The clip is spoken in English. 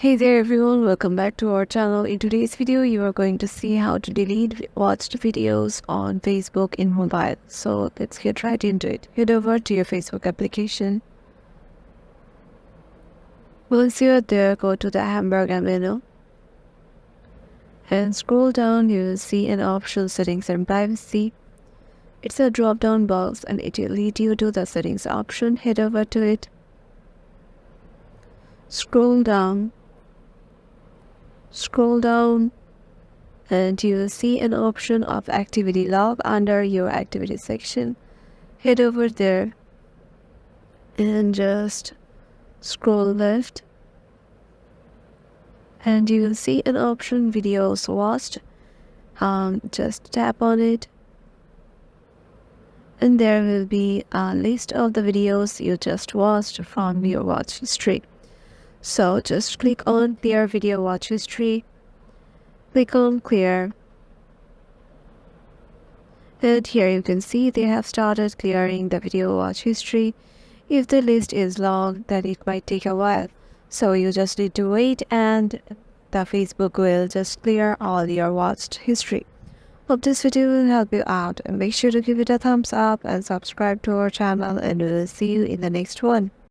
Hey there everyone, welcome back to our channel. In today's video, you are going to see how to delete watched videos on Facebook in mobile. So let's get right into it. Head over to your Facebook application. Once you're there, go to the hamburger menu and scroll down. You will see an option settings and privacy. It's a drop down box and it will lead you to the settings option. Head over to it. Scroll down and you will see an option of activity log under your activity section. Head over there and just scroll left and you will see an option videos watched. Just tap on it and there will be a list of the videos you just watched from your watch history. So just click on clear video watch history. Click on clear. And here you can see they have started clearing the video watch history. If the list is long, then it might take a while. So you just need to wait and the Facebook will just clear all your watched history. Hope this video will help you out and make sure to give it a thumbs up and subscribe to our channel and we will see you in the next one.